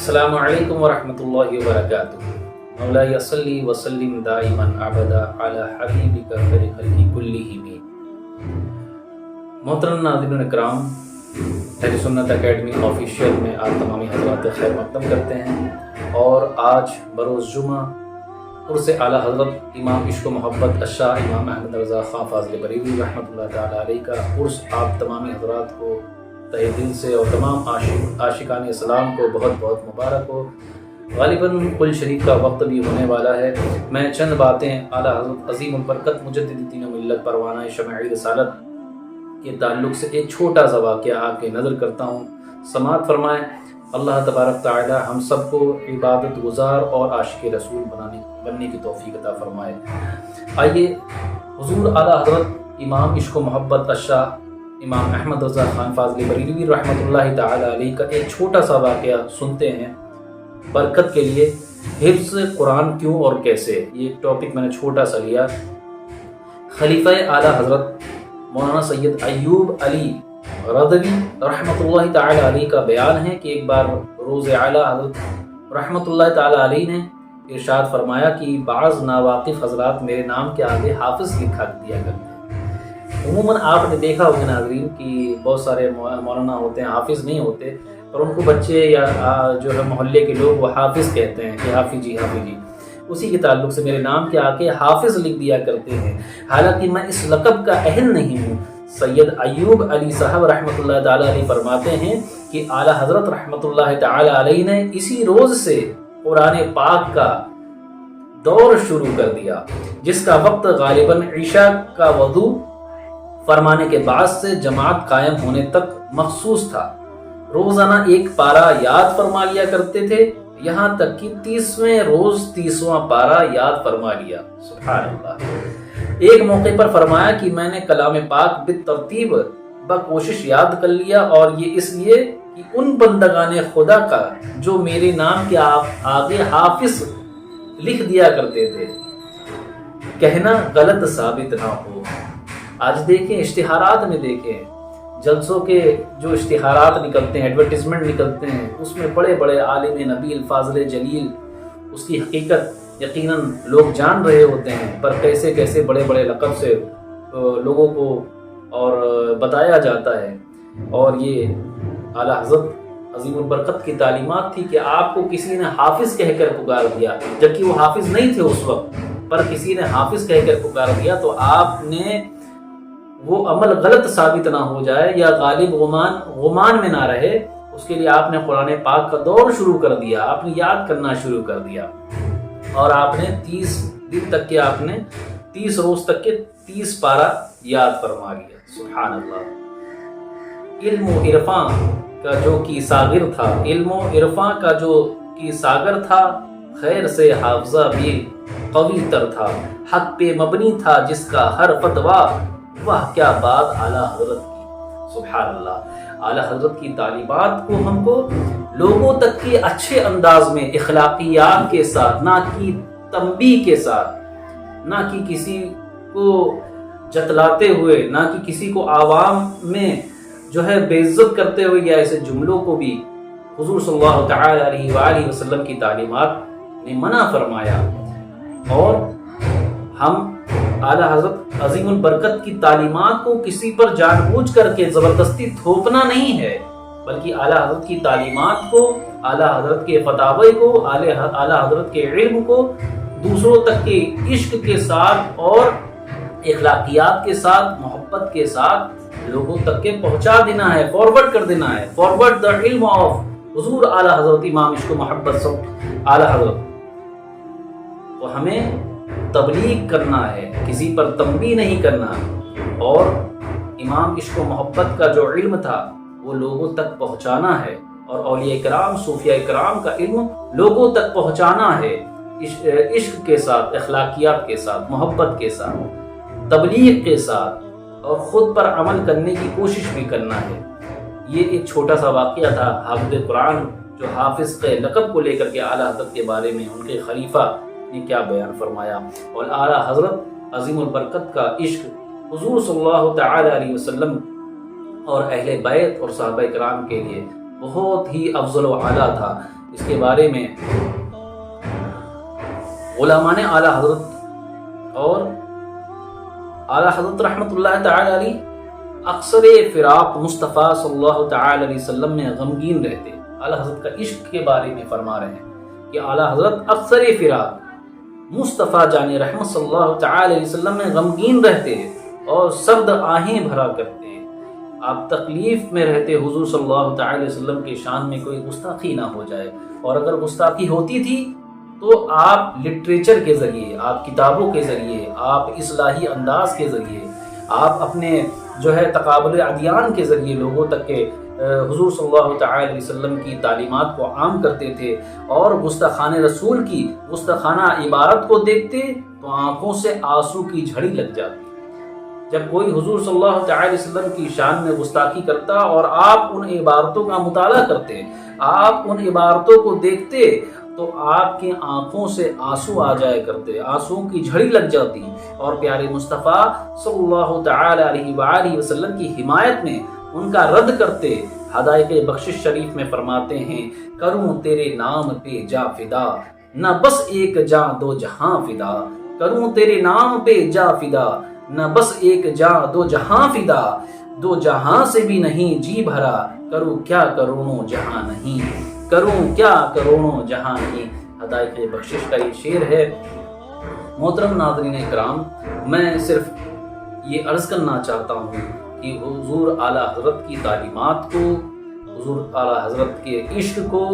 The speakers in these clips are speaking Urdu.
السلام علیکم ورحمۃ اللہ وبرکاتہ۔ مولاي صلی وسلم دائما ابدا علی حبیبک خیر خلق کلہم۔ محترم ناظرین اکرام، اہل سنت اکیڈمی آفیشیل میں آپ تمامی حضرات خیر مقدم کرتے ہیں، اور آج بروز جمعہ عرس اعلیٰ حضرت امام عشق و محبت الشاہ امام احمد رضا خان فاضل بریلوی رحمۃ اللہ تعالیٰ علیہ کا عرس آپ تمامی حضرات کو تہہ دل سے اور تمام عاشقان اسلام کو بہت بہت مبارک ہو۔ غالباً قل شریف کا وقت بھی ہونے والا ہے۔ میں چند باتیں اعلیٰ حضرت عظیم البرکت مجدد دین و ملت پروانہ شمع رسالت کے تعلق سے ایک چھوٹا سا واقعہ آپ کے نظر کرتا ہوں، سماعت فرمائیں۔ اللہ تبارک تعالی ہم سب کو عبادت گزار اور عاشق رسول بننے کی توفیق عطا فرمائے۔ آئیے حضور اعلیٰ حضرت امام عشق و محبت الشاہ امام احمد رضا خان فاضل بریلوی رحمۃ اللہ تعالی علیہ کا ایک چھوٹا سا واقعہ سنتے ہیں برکت کے لیے۔ حفظ قرآن کیوں اور کیسے، یہ ٹاپک میں نے چھوٹا سا لیا۔ خلیفہ اعلیٰ حضرت مولانا سید ایوب علی رضوی رحمۃ اللہ تعالی علیہ کا بیان ہے کہ ایک بار روز اعلیٰ حضرت رحمۃ اللہ تعالی علیہ نے ارشاد فرمایا کہ بعض ناواقف حضرات میرے نام کے آگے حافظ لکھا دیا کرتے ہیں۔ عموماً آپ نے دیکھا ہوگا ناظرین کہ بہت سارے مولانا ہوتے ہیں، حافظ نہیں ہوتے، اور ان کو بچے یا جو ہے محلے کے لوگ وہ حافظ کہتے ہیں کہ حافظ جی حافظ جی، اسی کے تعلق سے میرے نام کے آگے حافظ لکھ دیا کرتے ہیں، حالانکہ میں اس لقب کا اہل نہیں ہوں۔ سید ایوب علی صاحب رحمۃ اللہ تعالی علیہ فرماتے ہیں کہ اعلیٰ حضرت رحمۃ اللہ تعالی علیہ نے اسی روز سے قرآن پاک کا دور شروع کر دیا، جس کا وقت غالباً عشاء کا وضو فرمانے کے بعد سے جماعت قائم ہونے تک مخصوص تھا۔ روزانہ ایک پارہ یاد فرما لیا کرتے تھے، یہاں تک کہ 30ویں روز 30واں پارہ یاد فرما لیا۔ سبحان اللہ۔ ایک موقع پر فرمایا کہ میں نے کلام پاک بالترتیب بکوشش یاد کر لیا، اور یہ اس لیے کہ ان بندگان خدا کا جو میرے نام کے آگے حافظ لکھ دیا کرتے تھے کہنا غلط ثابت نہ ہو۔ آج دیکھیں اشتہارات میں، دیکھیں جلسوں کے جو اشتہارات نکلتے ہیں، ایڈورٹیزمنٹ نکلتے ہیں، اس میں بڑے بڑے عالم نبیل فاضل جلیل اس کی حقیقت یقیناً لوگ جان رہے ہوتے ہیں، پر کیسے کیسے بڑے بڑے لقب سے لوگوں کو اور بتایا جاتا ہے۔ اور یہ اعلیٰ حضرت عظیم البرکت کی تعلیمات تھی کہ آپ کو کسی نے حافظ کہہ کر پکار دیا، جبکہ وہ حافظ نہیں تھے اس وقت، پر کسی نے حافظ کہہ کر پکار دیا تو آپ نے وہ عمل غلط ثابت نہ ہو جائے یا غالب غمان میں نہ رہے، اس کے لیے آپ نے قرآن پاک کا دور شروع کر دیا، آپ نے یاد کرنا شروع کر دیا، اور آپ نے 30 دن تک کے آپ نے 30 روز تک کے 30 پارہ یاد فرما لیا۔ سبحان اللہ۔ علم و عرفاں کا جو کی ساغر تھا، علم و عرفاں کا جو کی ساغر تھا، خیر سے حافظہ بھی قوی تر تھا، حق پہ مبنی تھا جس کا ہر فتویٰ، واہ کیا بات اعلیٰ حضرت کی۔ سبحان اللہ۔ اعلیٰ حضرت کی تعلیمات کو ہم کو لوگوں تک کے اچھے انداز میں، اخلاقیات کے ساتھ، نہ کہ تنبیہ کے ساتھ، نہ کہ کسی کو جتلاتے ہوئے، نہ کہ کسی کو عوام میں جو ہے بے عزت کرتے ہوئے، یا ایسے جملوں کو بھی حضور صلی اللہ تعالی علیہ وآلہ وسلم کی تعلیمات نے منع فرمایا۔ اور ہم اعلیٰ حضرت عظیم البرکت کی تعلیمات کو کسی پر جان بوجھ کر کے زبردستی تھوپنا نہیں ہے، بلکہ اعلیٰ حضرت کی تعلیمات کو، اعلیٰ حضرت کے فتاوی کو، اعلیٰ حضرت کے علم کو دوسروں تک کے عشق کے ساتھ اور اخلاقیات کے ساتھ، محبت کے ساتھ لوگوں تک کے پہنچا دینا ہے، فارورڈ کر دینا ہے۔ فارورڈ دا علم آف حضور اعلیٰ حضرت امام عشق و محبت اعلیٰ حضرت۔ تو ہمیں تبلیغ کرنا ہے، کسی پر تنبیہ نہیں کرنا، اور امام عشق و محبت کا جو علم تھا وہ لوگوں تک پہنچانا ہے، اور اولیاء کرام، صوفیاء کرام کا علم لوگوں تک پہنچانا ہے، عشق کے ساتھ، اخلاقیات کے ساتھ، محبت کے ساتھ، تبلیغ کے ساتھ، اور خود پر عمل کرنے کی کوشش بھی کرنا ہے۔ یہ ایک چھوٹا سا واقعہ تھا حافظ قرآن، جو حافظ کے لقب کو لے کر کے اعلیٰ حضرت کے بارے میں ان کے خلیفہ نے کیا بیان فرمایا، اور اعلیٰ حضرت عظیم البرکت کا عشق حضور صلی اللہ تعالی علیہ وسلم اور اہل بیت اور صحابہ کرام کے لیے بہت ہی افضل و اعلیٰ تھا۔ اس کے بارے میں علماء نے اعلیٰ حضرت اور اعلیٰ حضرت رحمۃ اللہ تعالی علیہ اکثر فراق مصطفیٰ صلی اللہ تعالی علیہ وسلم میں غمگین رہتے. اعلیٰ حضرت کا عشق کے بارے میں فرما رہے ہیں کہ اعلیٰ حضرت اکثر فراق مصطفیٰ جان رحمت صلی اللہ تعالی علیہ وسلم میں غمگین رہتے اور سرد آہیں بھرا کرتے. آپ تکلیف میں رہتے حضور صلی اللہ تعالی علیہ وسلم کے شان میں کوئی گستاخی نہ ہو جائے، اور اگر گستاخی ہوتی تھی تو آپ لٹریچر کے ذریعے، آپ کتابوں کے ذریعے، آپ اصلاحی انداز کے ذریعے، آپ اپنے تقابل ادیان کے ذریعے لوگوں تک کے حضور صلی اللہ تعالی علیہ وسلم کی تعلیمات کو عام کرتے تھے، اور گستاخان رسول کی گستاخانہ عبارت کو دیکھتے تو آنکھوں سے آنسو کی جھڑی لگ جاتی. جب کوئی حضور صلی اللہ تعالی علیہ وسلم کی شان میں گستاخی کرتا اور آپ ان عبارتوں کا مطالعہ کرتے، آپ ان عبارتوں کو دیکھتے تو آپ کی آنکھوں سے آنسو آ جایا کرتے، آنسوؤں کی جھڑی لگ جاتی، اور پیارے مصطفیٰ صلی اللہ تعالی علیہ وآلہ وسلم کی حمایت میں ان کا رد کرتے. ہدایت بخشش شریف میں فرماتے ہیں، کروں تیرے نام پہ جا فدا، نہ بس ایک جاں دو جہاں فدا. کروں تیرے نام پہ جا فدا، نہ بس ایک جاں دو جہاں فدا. دو جہاں سے بھی نہیں جی بھرا، کروں کیا کروڑوں جہاں نہیں، کروں کیا کروڑوں جہاں نہیں. ہدایت بخشش کا یہ شعر ہے. محترم ناظرین کرام، میں صرف یہ عرض کرنا چاہتا ہوں کہ حضور اعلیٰ حضرت کی تعلیمات کو، حضور اعلیٰ حضرت کے عشق کو،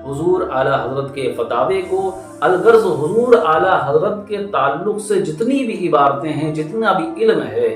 حضور اعلیٰ حضرت کے فتاوے کو، الغرض حضور اعلیٰ حضرت کے تعلق سے جتنی بھی عبارتیں ہیں، جتنا بھی علم ہے،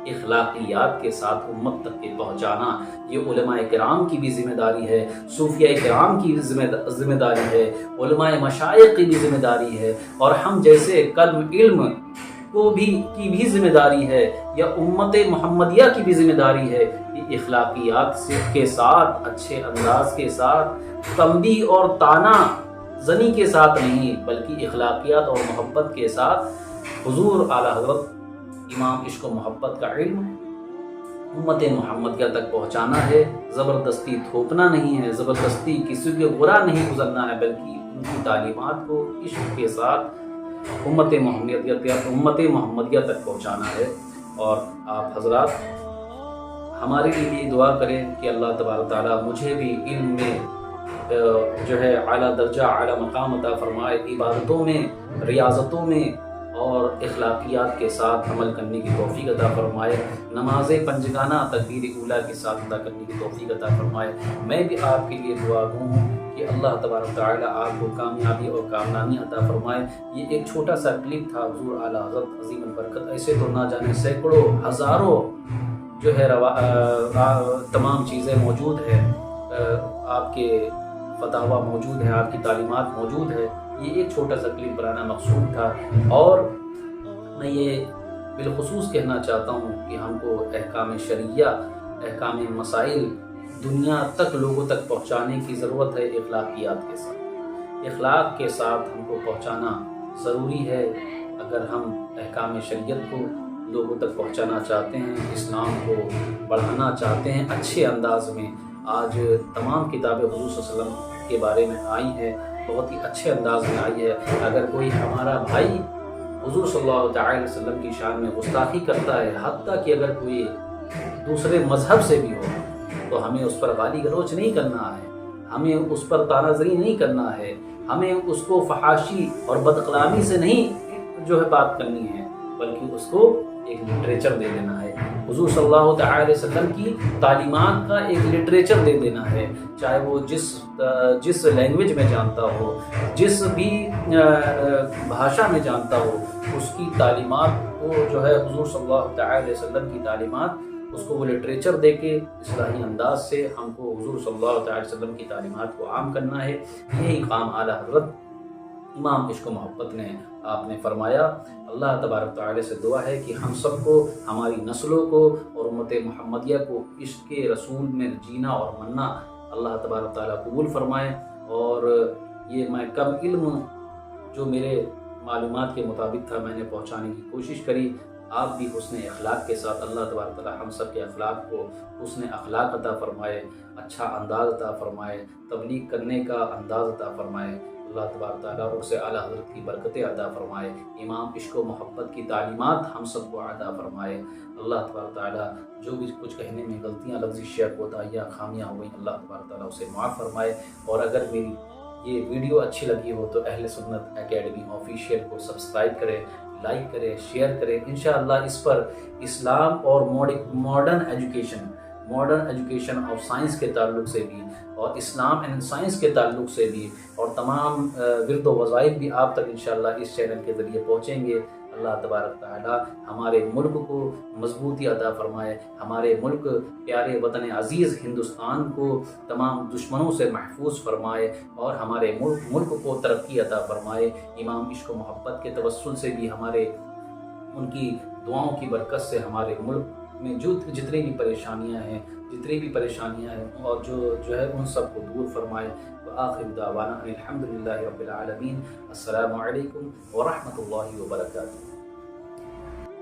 اخلاقیات کے ساتھ امت تک کے پہنچانا یہ علماء کرام کی بھی ذمہ داری ہے، صوفیاء کرام کی ذمہ داری ہے، علماء مشائخ کی بھی ذمہ داری ہے، اور ہم جیسے کلم علم کی بھی ذمہ داری ہے، یا امت محمدیہ کی بھی ذمہ داری ہے کہ اخلاقیات کے ساتھ، اچھے انداز کے ساتھ، تنبیہ اور طعنہ زنی کے ساتھ نہیں، بلکہ اخلاقیات اور محبت کے ساتھ حضور اعلیٰ حضرت امام عشق و محبت کا علم امت محمدیہ تک پہنچانا ہے. زبردستی تھوپنا نہیں ہے، زبردستی کسی کے برا نہیں گزرنا ہے، بلکہ ان کی تعلیمات کو عشق کے ساتھ امت محمدیہ تک پہنچانا ہے. اور آپ حضرات ہمارے لیے بھی دعا کریں کہ اللہ تبارک تعالیٰ مجھے بھی علم میں اعلیٰ درجہ، اعلیٰ مقام عطا فرمائے، عبادتوں میں، ریاضتوں میں اور اخلاقیات کے ساتھ عمل کرنے کی توفیق عطا فرمائے، نماز پنجگانہ تکبیر اولیٰ کے ساتھ ادا کرنے کی توفیق عطا فرمائے. میں بھی آپ کے لیے دعا گو ہوں کہ اللہ تبارک تعالیٰ آپ کو کامیابی اور کامرانی عطا فرمائے. یہ ایک چھوٹا سا کلپ تھا حضور اعلیٰ حضرت عظیم البرکت. ایسے تو نہ جانے سینکڑوں ہزاروں تمام چیزیں موجود ہیں، آپ کے فتاویٰ موجود ہیں، آپ کی تعلیمات موجود ہے. یہ ایک چھوٹا سا کلپ بنانا مقصود تھا. اور میں یہ بالخصوص کہنا چاہتا ہوں کہ ہم کو احکام شرعیہ، احکام مسائل دنیا تک، لوگوں تک پہنچانے کی ضرورت ہے اخلاقیات کے ساتھ. اخلاق کے ساتھ ہم کو پہنچانا ضروری ہے. اگر ہم احکام شریعت کو لوگوں تک پہنچانا چاہتے ہیں، اسلام کو بڑھانا چاہتے ہیں اچھے انداز میں. آج تمام کتابیں حضور صلی اللہ علیہ وسلم کے بارے میں آئی ہیں، بہت ہی اچھے انداز میں آئی ہے. اگر کوئی ہمارا بھائی حضور صلی اللہ تعالی علیہ وسلم کی شان میں گستاخی کرتا ہے، حتیٰ کہ اگر کوئی دوسرے مذہب سے بھی ہو، تو ہمیں اس پر گالی گلوچ نہیں کرنا ہے، ہمیں اس پر طعنہ زنی نہیں کرنا ہے، ہمیں اس کو فحاشی اور بدکلامی سے نہیں بات کرنی ہے، بلکہ اس کو ایک لٹریچر دے دینا ہے. حضور صلی اللہ تعالی علیہ وسلم کی تعلیمات کا ایک لٹریچر دے دینا ہے، چاہے وہ جس لینگویج میں جانتا ہو، جس بھی بھاشا میں جانتا ہو، اس کی تعلیمات کو حضور صلی اللہ تعالی علیہ وسلم کی تعلیمات، اس کو وہ لٹریچر دے کے اصلاحی انداز سے ہم کو حضور صلی اللہ تعالی علیہ وسلم کی تعلیمات کو عام کرنا ہے. یہی کام اعلیٰ حضرت امام عشق و محبت نے آپ نے فرمایا. اللہ تبارک تعالی سے دعا ہے کہ ہم سب کو، ہماری نسلوں کو اور امت محمدیہ کو عشق کے رسول میں جینا اور مرنا اللہ تبارک تعالی قبول فرمائے. اور یہ میں کم علم جو میرے معلومات کے مطابق تھا میں نے پہنچانے کی کوشش کری. آپ بھی حسن اخلاق کے ساتھ اللہ تبارک تعالیٰ ہم سب کے اخلاق کو حسن اخلاق عطا فرمائے، اچھا انداز عطا فرمائے، تبلیغ کرنے کا انداز عطا فرمائے۔ اللہ تبارک تعالیٰ عرص اعلیٰ حضرت کی برکتیں عطا فرمائے، امام عشق و محبت کی تعلیمات ہم سب کو عطا فرمائے۔ اللہ تبارک تعالیٰ جو بھی کچھ کہنے میں غلطیاں، لفظیہ کوتاہیاں، خامیاں ہوئیں، اللہ تبارک تعالیٰ اسے معاف فرمائے۔ اور اگر میری یہ ویڈیو اچھی لگی ہو تو اہل سنت اکیڈمی آفیشیل کو سبسکرائب کریں، لائک کریں، شیئر کریں۔ انشاءاللہ اس پر اسلام اور ماڈرن ایجوکیشن اور سائنس کے تعلق سے بھی، اور اسلام اینڈ سائنس کے تعلق سے بھی، اور تمام ورد و وظائف بھی آپ تک انشاءاللہ اس چینل کے ذریعے پہنچیں گے۔ اللہ تبارک تعالیٰ ہمارے ملک کو مضبوطی عطا فرمائے، ہمارے ملک پیارے وطن عزیز ہندوستان کو تمام دشمنوں سے محفوظ فرمائے، اور ہمارے ملک کو ترقی عطا فرمائے۔ امام عشق و محبت کے توسل سے بھی ان کی دعاؤں کی برکت سے ہمارے ملک میں جتنی بھی پریشانیاں ہیں اور جو ہے ان سب کو دور فرمائے۔ وآخر دعوانا الحمدللہ رب العالمین۔ السلام علیکم ورحمۃ اللہ وبرکاتہ۔